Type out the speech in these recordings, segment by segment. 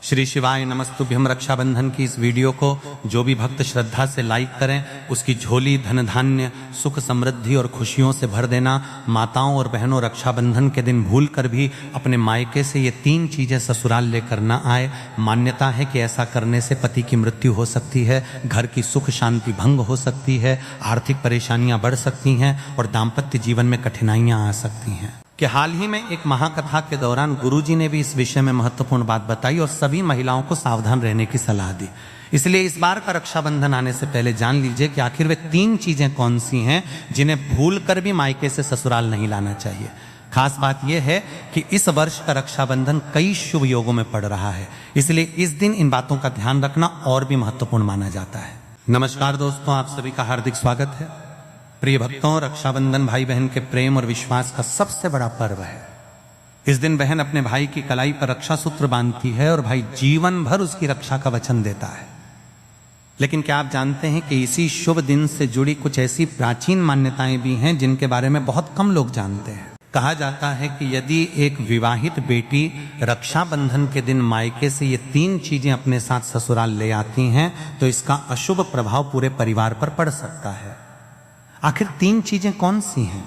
श्री शिवाय नमस्तुभ्यम। रक्षाबंधन की इस वीडियो को जो भी भक्त श्रद्धा से लाइक करें उसकी झोली धन धान्य सुख समृद्धि और खुशियों से भर देना। माताओं और बहनों, रक्षाबंधन के दिन भूल कर भी अपने मायके से ये 3 चीजें ससुराल लेकर ना आए। मान्यता है कि ऐसा करने से पति की मृत्यु हो सकती है, घर की सुख शांति भंग हो सकती है, आर्थिक परेशानियां बढ़ सकती हैं और दाम्पत्य जीवन में कठिनाइयां आ सकती हैं। कि हाल ही में एक महाकथा के दौरान गुरुजी ने भी इस विषय में महत्वपूर्ण बात बताई और सभी महिलाओं को सावधान रहने की सलाह दी। इसलिए इस बार का रक्षाबंधन आने से पहले जान लीजिए कि आखिर वे 3 चीजें कौन सी हैं जिन्हें भूल कर भी मायके से ससुराल नहीं लाना चाहिए। खास बात यह है कि इस वर्ष का रक्षाबंधन कई शुभ योगों में पड़ रहा है, इसलिए इस दिन इन बातों का ध्यान रखना और भी महत्वपूर्ण माना जाता है। नमस्कार दोस्तों, आप सभी का हार्दिक स्वागत है। प्रिय भक्तों, रक्षाबंधन भाई बहन के प्रेम और विश्वास का सबसे बड़ा पर्व है। इस दिन बहन अपने भाई की कलाई पर रक्षा सूत्र बांधती है और भाई जीवन भर उसकी रक्षा का वचन देता है। लेकिन क्या आप जानते हैं कि इसी शुभ दिन से जुड़ी कुछ ऐसी प्राचीन मान्यताएं भी हैं जिनके बारे में बहुत कम लोग जानते हैं। कहा जाता है कि यदि एक विवाहित बेटी रक्षाबंधन के दिन मायके से ये 3 चीजें अपने साथ ससुराल ले आती हैं तो इसका अशुभ प्रभाव पूरे परिवार पर पड़ सकता है। आखिर 3 चीजें कौन सी हैं?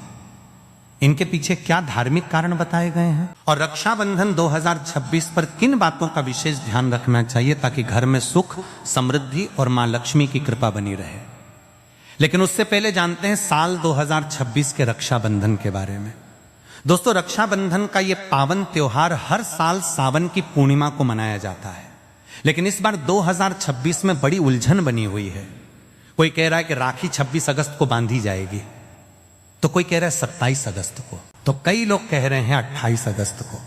इनके पीछे क्या धार्मिक कारण बताए गए हैं और रक्षाबंधन 2026 पर किन बातों का विशेष ध्यान रखना चाहिए ताकि घर में सुख समृद्धि और मां लक्ष्मी की कृपा बनी रहे। लेकिन उससे पहले जानते हैं साल 2026 के रक्षाबंधन के बारे में। दोस्तों, रक्षाबंधन का यह पावन त्योहार हर साल सावन की पूर्णिमा को मनाया जाता है, लेकिन इस बार 2026 में बड़ी उलझन बनी हुई है। कोई कह रहा है कि राखी 26 अगस्त को बांधी जाएगी, तो कोई कह रहा है 27 अगस्त को, तो कई लोग कह रहे हैं 28 अगस्त को।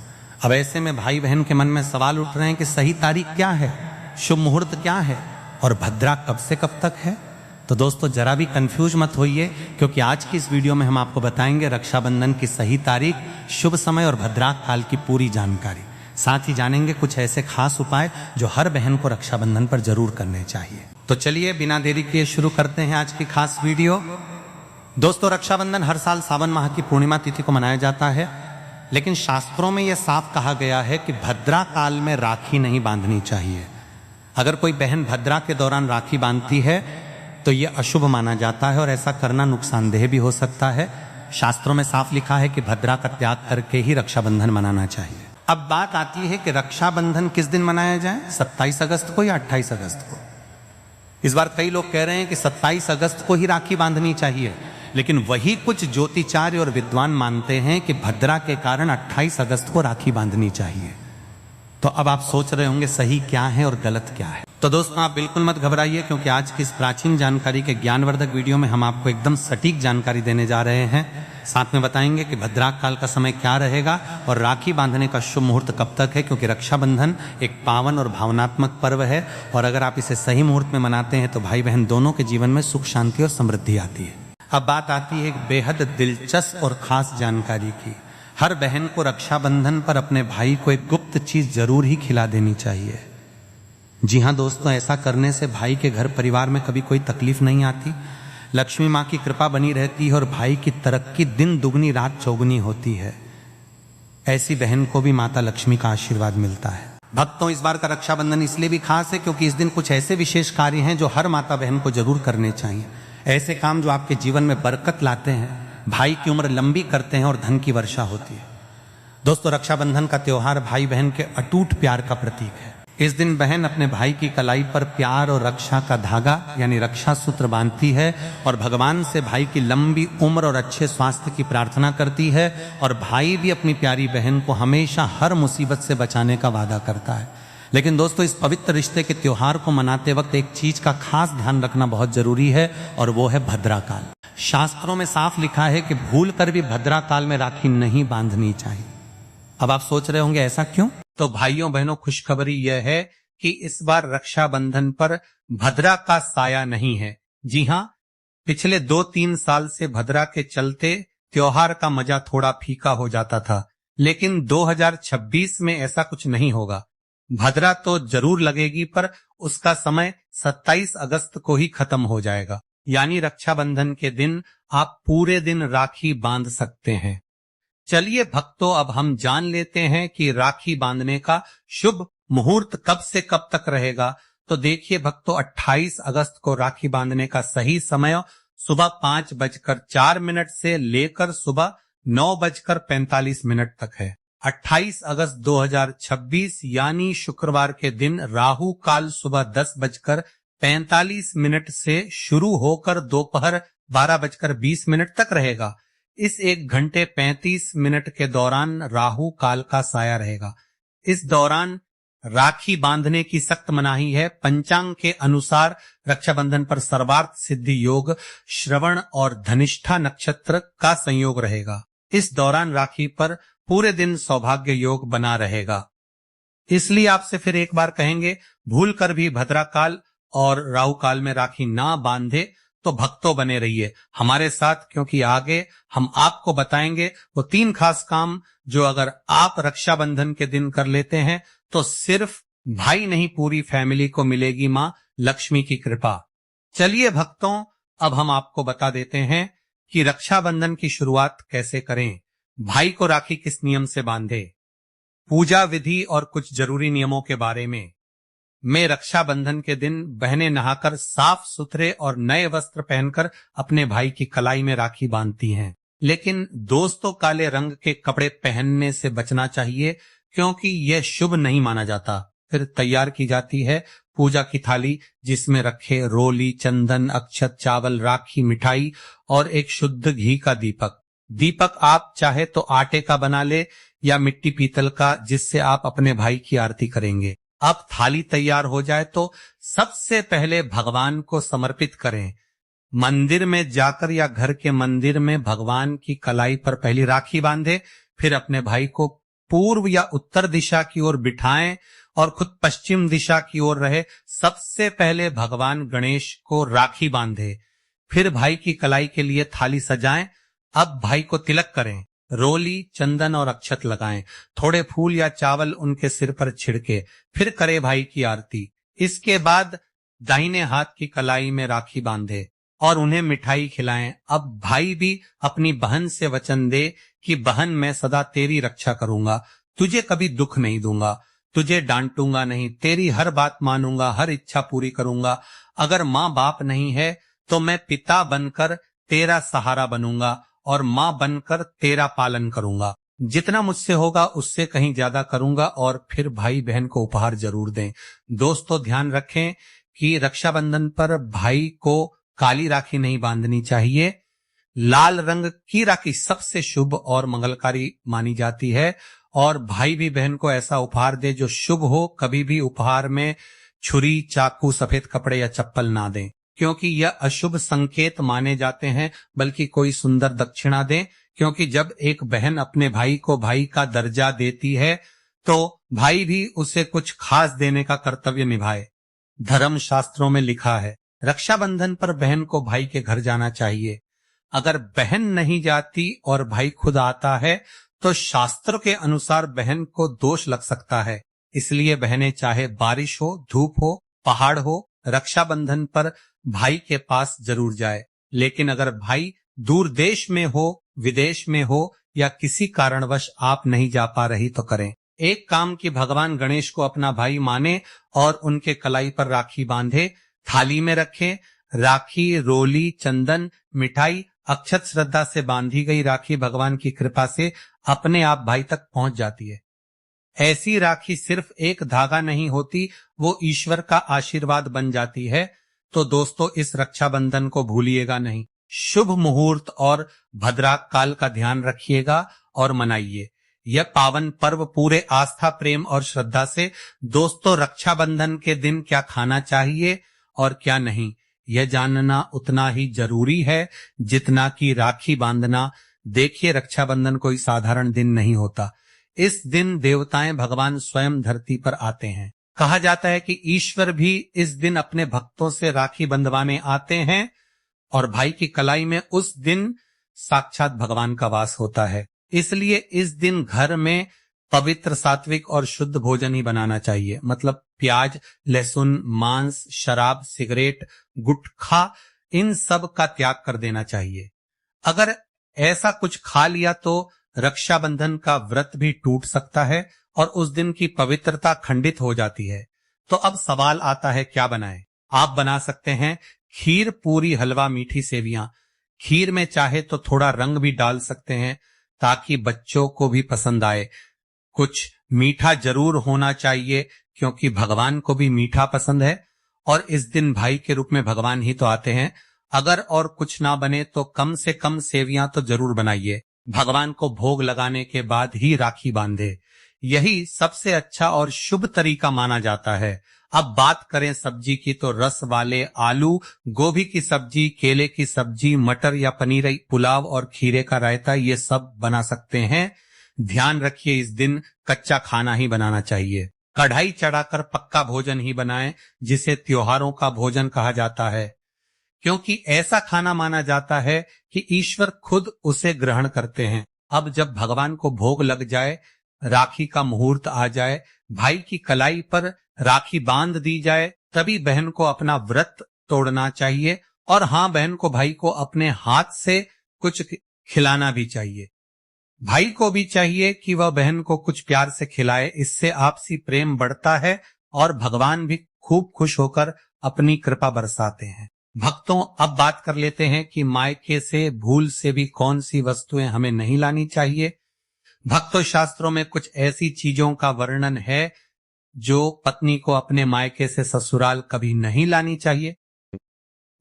अब ऐसे में भाई बहन के मन में सवाल उठ रहे हैं कि सही तारीख क्या है, शुभ मुहूर्त क्या है और भद्रा कब से कब तक है। तो दोस्तों, जरा भी कंफ्यूज मत होइए, क्योंकि आज की इस वीडियो में हम आपको बताएंगे रक्षाबंधन की सही तारीख, शुभ समय और भद्रा काल की पूरी जानकारी। साथ ही जानेंगे कुछ ऐसे खास उपाय जो हर बहन को रक्षाबंधन पर जरूर करने चाहिए। तो चलिए बिना देरी किए शुरू करते हैं आज की खास वीडियो। दोस्तों, रक्षाबंधन हर साल सावन माह की पूर्णिमा तिथि को मनाया जाता है, लेकिन शास्त्रों में यह साफ कहा गया है कि भद्रा काल में राखी नहीं बांधनी चाहिए। अगर कोई बहन भद्रा के दौरान राखी बांधती है तो यह अशुभ माना जाता है और ऐसा करना नुकसानदेह भी हो सकता है। शास्त्रों में साफ लिखा है कि भद्रा का त्याग करके ही रक्षाबंधन मनाना चाहिए। अब बात आती है कि रक्षाबंधन किस दिन मनाया जाए, 27 अगस्त को या 28 अगस्त को। इस बार कई लोग कह रहे हैं कि 27 अगस्त को ही राखी बांधनी चाहिए, लेकिन वही कुछ ज्योतिचार्य और विद्वान मानते हैं कि भद्रा के कारण 28 अगस्त को राखी बांधनी चाहिए। तो अब आप सोच रहे होंगे सही क्या है और गलत क्या है। तो दोस्तों, आप बिल्कुल मत घबराइए, क्योंकि आज की इस प्राचीन जानकारी के ज्ञानवर्धक वीडियो में हम आपको एकदम सटीक जानकारी देने जा रहे हैं। साथ में बताएंगे कि भद्रा काल का समय क्या रहेगा और राखी बांधने का शुभ मुहूर्त कब तक है, क्योंकि रक्षाबंधन एक पावन और भावनात्मक पर्व है और अगर आप इसे सही मुहूर्त में मनाते हैं तो भाई बहन दोनों के जीवन में सुख शांति और समृद्धि आती है। अब बात आती है एक बेहद दिलचस्प और खास जानकारी की। हर बहन को रक्षाबंधन पर अपने भाई को एक गुप्त चीज जरूर ही खिला देनी चाहिए। जी हाँ दोस्तों, ऐसा करने से भाई के घर परिवार में कभी कोई तकलीफ नहीं आती, लक्ष्मी माँ की कृपा बनी रहती है और भाई की तरक्की दिन दुगनी रात चौगुनी होती है। ऐसी बहन को भी माता लक्ष्मी का आशीर्वाद मिलता है। भक्तों, इस बार का रक्षाबंधन इसलिए भी खास है क्योंकि इस दिन कुछ ऐसे विशेष कार्य हैं जो हर माता बहन को जरूर करने चाहिए। ऐसे काम जो आपके जीवन में बरकत लाते हैं, भाई की उम्र लंबी करते हैं और धन की वर्षा होती है। दोस्तों, रक्षाबंधन का त्योहार भाई बहन के अटूट प्यार का प्रतीक है। इस दिन बहन अपने भाई की कलाई पर प्यार और रक्षा का धागा यानी रक्षा सूत्र बांधती है और भगवान से भाई की लंबी उम्र और अच्छे स्वास्थ्य की प्रार्थना करती है और भाई भी अपनी प्यारी बहन को हमेशा हर मुसीबत से बचाने का वादा करता है। लेकिन दोस्तों, इस पवित्र रिश्ते के त्योहार को मनाते वक्त एक चीज का खास ध्यान रखना बहुत जरूरी है और वो है भद्रा काल। शास्त्रों में साफ लिखा है कि भूल कर भी भद्रा काल में राखी नहीं बांधनी चाहिए। अब आप सोच रहे होंगे ऐसा क्यों? तो भाइयों बहनों, खुशखबरी यह है कि इस बार रक्षाबंधन पर भद्रा का साया नहीं है। जी हाँ, पिछले 2-3 साल से भद्रा के चलते त्योहार का मजा थोड़ा फीका हो जाता था, लेकिन 2026 में ऐसा कुछ नहीं होगा। भद्रा तो जरूर लगेगी, पर उसका समय 27 अगस्त को ही खत्म हो जाएगा, यानी रक्षाबंधन के दिन आप पूरे दिन राखी बांध सकते हैं। चलिए भक्तों, अब हम जान लेते हैं कि राखी बांधने का शुभ मुहूर्त कब से कब तक रहेगा? तो देखिए भक्तों, 28 अगस्त को राखी बांधने का सही समय सुबह 5:04 से लेकर सुबह 9:45 तक है। 28 अगस्त 2026 यानी शुक्रवार के दिन राहु काल सुबह 10:45 से शुरू होकर दोपहर 12:20 तक रहेगा। इस 1 घंटे 35 मिनट के दौरान राहु काल का साया रहेगा। इस दौरान राखी बांधने की सख्त मनाही है। पंचांग के अनुसार रक्षाबंधन पर सर्वार्थ सिद्धि योग, श्रवण और धनिष्ठा नक्षत्र का संयोग रहेगा। इस दौरान राखी पर पूरे दिन सौभाग्य योग बना रहेगा। इसलिए आपसे फिर एक बार कहेंगे, भूलकर भी भद्रा काल और राहु काल में राखी ना बांधे तो भक्तों बने रहिए हमारे साथ, क्योंकि आगे हम आपको बताएंगे वो 3 खास काम जो अगर आप रक्षाबंधन के दिन कर लेते हैं तो सिर्फ भाई नहीं पूरी फैमिली को मिलेगी मां लक्ष्मी की कृपा। चलिए भक्तों, अब हम आपको बता देते हैं कि रक्षाबंधन की शुरुआत कैसे करें, भाई को राखी किस नियम से बांधे, पूजा विधि और कुछ जरूरी नियमों के बारे में रक्षाबंधन के दिन बहनें नहाकर साफ सुथरे और नए वस्त्र पहनकर अपने भाई की कलाई में राखी बांधती हैं। लेकिन दोस्तों, काले रंग के कपड़े पहनने से बचना चाहिए क्योंकि यह शुभ नहीं माना जाता। फिर तैयार की जाती है पूजा की थाली, जिसमें रखे रोली, चंदन, अक्षत, चावल, राखी, मिठाई और एक शुद्ध घी का दीपक। दीपक आप चाहे तो आटे का बना ले या मिट्टी पीतल का, जिससे आप अपने भाई की आरती करेंगे। अब थाली तैयार हो जाए तो सबसे पहले भगवान को समर्पित करें। मंदिर में जाकर या घर के मंदिर में भगवान की कलाई पर पहली राखी बांधे, फिर अपने भाई को पूर्व या उत्तर दिशा की ओर बिठाएं और खुद पश्चिम दिशा की ओर रहे। सबसे पहले भगवान गणेश को राखी बांधे, फिर भाई की कलाई के लिए थाली सजाएं। अब भाई को तिलक करें, रोली, चंदन और अक्षत लगाएं, थोड़े फूल या चावल उनके सिर पर छिड़के, फिर करे भाई की आरती। इसके बाद दाहिने हाथ की कलाई में राखी बांधे और उन्हें मिठाई खिलाएं। अब भाई भी अपनी बहन से वचन दे कि बहन, मैं सदा तेरी रक्षा करूंगा, तुझे कभी दुख नहीं दूंगा, तुझे डांटूंगा नहीं, तेरी हर बात मानूंगा, हर इच्छा पूरी करूंगा। अगर माँ बाप नहीं है तो मैं पिता बनकर तेरा सहारा बनूंगा और माँ बनकर तेरा पालन करूंगा। जितना मुझसे होगा उससे कहीं ज्यादा करूंगा। और फिर भाई बहन को उपहार जरूर दें। दोस्तों, ध्यान रखें कि रक्षाबंधन पर भाई को काली राखी नहीं बांधनी चाहिए। लाल रंग की राखी सबसे शुभ और मंगलकारी मानी जाती है। और भाई भी बहन को ऐसा उपहार दे जो शुभ हो। कभी भी उपहार में छुरी, चाकू, सफेद कपड़े या चप्पल ना दें, क्योंकि यह अशुभ संकेत माने जाते हैं। बल्कि कोई सुंदर दक्षिणा दें, क्योंकि जब एक बहन अपने भाई को भाई का दर्जा देती है तो भाई भी उसे कुछ खास देने का कर्तव्य निभाए। धर्म शास्त्रों में लिखा है, रक्षाबंधन पर बहन को भाई के घर जाना चाहिए। अगर बहन नहीं जाती और भाई खुद आता है तो शास्त्रों के अनुसार बहन को दोष लग सकता है। इसलिए बहनें चाहे बारिश हो, धूप हो, पहाड़ हो, रक्षाबंधन पर भाई के पास जरूर जाए। लेकिन अगर भाई दूर देश में हो, विदेश में हो या किसी कारणवश आप नहीं जा पा रही तो करें एक काम कि भगवान गणेश को अपना भाई माने और उनके कलाई पर राखी बांधे, थाली में रखें। राखी, रोली, चंदन, मिठाई, अक्षत श्रद्धा से बांधी गई राखी भगवान की कृपा से अपने आप भाई तक पहुंच जाती है। ऐसी राखी सिर्फ एक धागा नहीं होती, वो ईश्वर का आशीर्वाद बन जाती है। तो दोस्तों, इस रक्षाबंधन को भूलिएगा नहीं। शुभ मुहूर्त और भद्रा काल का ध्यान रखिएगा और मनाइए यह पावन पर्व पूरे आस्था, प्रेम और श्रद्धा से। दोस्तों, रक्षाबंधन के दिन क्या खाना चाहिए और क्या नहीं, यह जानना उतना ही जरूरी है जितना कि राखी बांधना। देखिए, रक्षाबंधन कोई साधारण दिन नहीं होता। इस दिन देवताएं, भगवान स्वयं धरती पर आते हैं। कहा जाता है कि ईश्वर भी इस दिन अपने भक्तों से राखी बंधवाने आते हैं और भाई की कलाई में उस दिन साक्षात भगवान का वास होता है। इसलिए इस दिन घर में पवित्र, सात्विक और शुद्ध भोजन ही बनाना चाहिए। मतलब प्याज, लहसुन, मांस, शराब, सिगरेट, गुटखा, इन सब का त्याग कर देना चाहिए। अगर ऐसा कुछ खा लिया तो रक्षाबंधन का व्रत भी टूट सकता है और उस दिन की पवित्रता खंडित हो जाती है। तो अब सवाल आता है, क्या बनाएं? आप बना सकते हैं खीर, पूरी, हलवा, मीठी सेवियां। खीर में चाहे तो थोड़ा रंग भी डाल सकते हैं ताकि बच्चों को भी पसंद आए। कुछ मीठा जरूर होना चाहिए क्योंकि भगवान को भी मीठा पसंद है और इस दिन भाई के रूप में भगवान ही तो आते हैं। अगर और कुछ ना बने तो कम से कम सेवियां तो जरूर बनाइए। भगवान को भोग लगाने के बाद ही राखी बांधे, यही सबसे अच्छा और शुभ तरीका माना जाता है। अब बात करें सब्जी की तो रस वाले आलू, गोभी की सब्जी, केले की सब्जी, मटर या पनीर, पुलाव और खीरे का रायता, ये सब बना सकते हैं। ध्यान रखिए इस दिन कच्चा खाना ही बनाना चाहिए। कढ़ाई चढ़ाकर पक्का भोजन ही बनाएं, जिसे त्योहारों का भोजन कहा जाता है, क्योंकि ऐसा खाना माना जाता है कि ईश्वर खुद उसे ग्रहण करते हैं। अब जब भगवान को भोग लग जाए, राखी का मुहूर्त आ जाए, भाई की कलाई पर राखी बांध दी जाए, तभी बहन को अपना व्रत तोड़ना चाहिए। और हाँ, बहन को भाई को अपने हाथ से कुछ खिलाना भी चाहिए। भाई को भी चाहिए कि वह बहन को कुछ प्यार से खिलाए, इससे आपसी प्रेम बढ़ता है और भगवान भी खूब खुश होकर अपनी कृपा बरसाते हैं। भक्तों, अब बात कर लेते हैं कि मायके से भूल से भी कौन सी वस्तुएं हमें नहीं लानी चाहिए। भक्तों, शास्त्रों में कुछ ऐसी चीजों का वर्णन है जो पत्नी को अपने मायके से ससुराल कभी नहीं लानी चाहिए,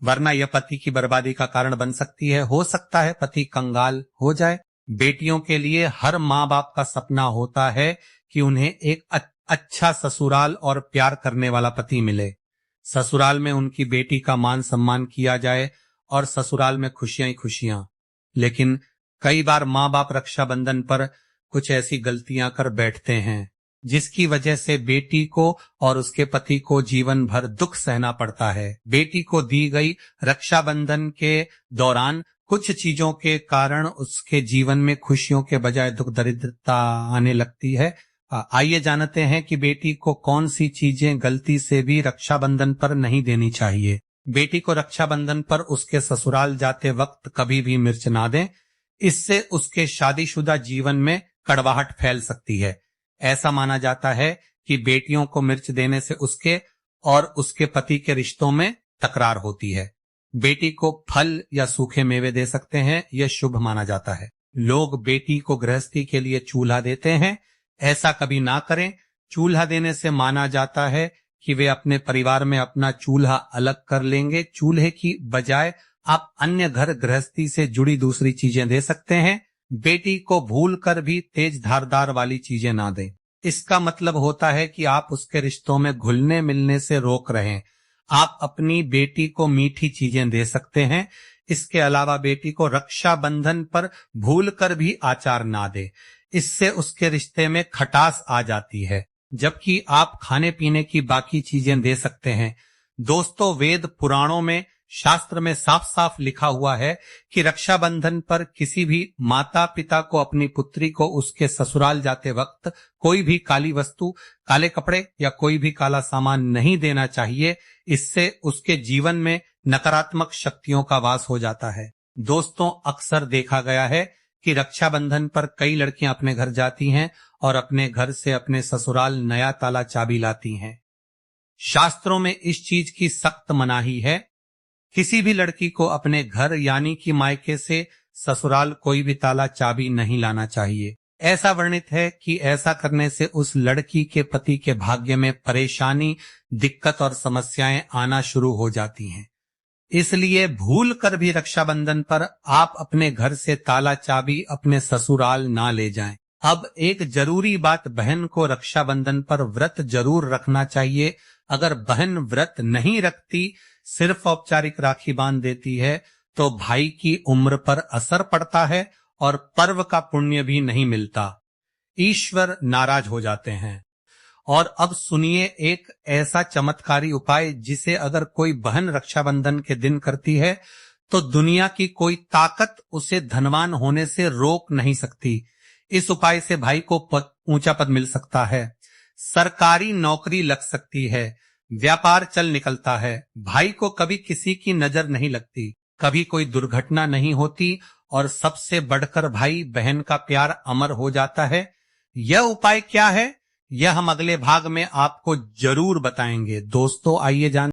वरना यह पति की बर्बादी का कारण बन सकती है। हो सकता है पति कंगाल हो जाए। बेटियों के लिए हर माँ बाप का सपना होता है कि उन्हें एक अच्छा ससुराल और प्यार करने वाला पति मिले। ससुराल में उनकी बेटी का मान सम्मान किया जाए और ससुराल में खुशियां ही खुशियां। लेकिन कई बार माँ बाप रक्षाबंधन पर कुछ ऐसी गलतियां कर बैठते हैं जिसकी वजह से बेटी को और उसके पति को जीवन भर दुख सहना पड़ता है। बेटी को दी गई रक्षाबंधन के दौरान कुछ चीजों के कारण उसके जीवन में खुशियों के बजाय दुख दरिद्रता आने लगती है। आइए जानते हैं कि बेटी को कौन सी चीजें गलती से भी रक्षाबंधन पर नहीं देनी चाहिए। बेटी को रक्षाबंधन पर उसके ससुराल जाते वक्त कभी भी मिर्च ना दें, इससे उसके शादीशुदा जीवन में कड़वाहट फैल सकती है। ऐसा माना जाता है कि बेटियों को मिर्च देने से उसके और उसके पति के रिश्तों में तकरार होती है। बेटी को फल या सूखे मेवे दे सकते हैं, यह शुभ माना जाता है। लोग बेटी को गृहस्थी के लिए चूल्हा देते हैं, ऐसा कभी ना करें। चूल्हा देने से माना जाता है कि वे अपने परिवार में अपना चूल्हा अलग कर लेंगे। चूल्हे की बजाय आप अन्य घर गृहस्थी से जुड़ी दूसरी चीजें दे सकते हैं। बेटी को भूल कर भी तेज धारदार वाली चीजें ना दें। इसका मतलब होता है कि आप उसके रिश्तों में घुलने मिलने से रोक रहे हैं। आप अपनी बेटी को मीठी चीजें दे सकते हैं। इसके अलावा बेटी को रक्षाबंधन पर भूल कर भी आचार ना दे, इससे उसके रिश्ते में खटास आ जाती है। जबकि आप खाने पीने की बाकी चीजें दे सकते हैं। दोस्तों, वेद पुराणों में, शास्त्र में साफ साफ लिखा हुआ है कि रक्षाबंधन पर किसी भी माता पिता को अपनी पुत्री को उसके ससुराल जाते वक्त कोई भी काली वस्तु, काले कपड़े या कोई भी काला सामान नहीं देना चाहिए। इससे उसके जीवन में नकारात्मक शक्तियों का वास हो जाता है। दोस्तों, अक्सर देखा गया है कि रक्षाबंधन पर कई लड़कियां अपने घर जाती हैं और अपने घर से अपने ससुराल नया ताला चाबी लाती हैं। शास्त्रों में इस चीज की सख्त मनाही है। किसी भी लड़की को अपने घर यानी कि मायके से ससुराल कोई भी ताला चाबी नहीं लाना चाहिए। ऐसा वर्णित है कि ऐसा करने से उस लड़की के पति के भाग्य में परेशानी, दिक्कत और समस्याएं आना शुरू हो जाती हैं। इसलिए भूल कर भी रक्षाबंधन पर आप अपने घर से ताला चाबी अपने ससुराल ना ले जाएं। अब एक जरूरी बात, बहन को रक्षाबंधन पर व्रत जरूर रखना चाहिए। अगर बहन व्रत नहीं रखती, सिर्फ औपचारिक राखी बांध देती है, तो भाई की उम्र पर असर पड़ता है और पर्व का पुण्य भी नहीं मिलता। ईश्वर नाराज हो जाते हैं। और अब सुनिए एक ऐसा चमत्कारी उपाय जिसे अगर कोई बहन रक्षाबंधन के दिन करती है तो दुनिया की कोई ताकत उसे धनवान होने से रोक नहीं सकती। इस उपाय से भाई को ऊंचा पद मिल सकता है, सरकारी नौकरी लग सकती है, व्यापार चल निकलता है, भाई को कभी किसी की नजर नहीं लगती, कभी कोई दुर्घटना नहीं होती और सबसे बढ़कर भाई बहन का प्यार अमर हो जाता है। यह उपाय क्या है? यह हम अगले भाग में आपको जरूर बताएंगे। दोस्तों आइए जान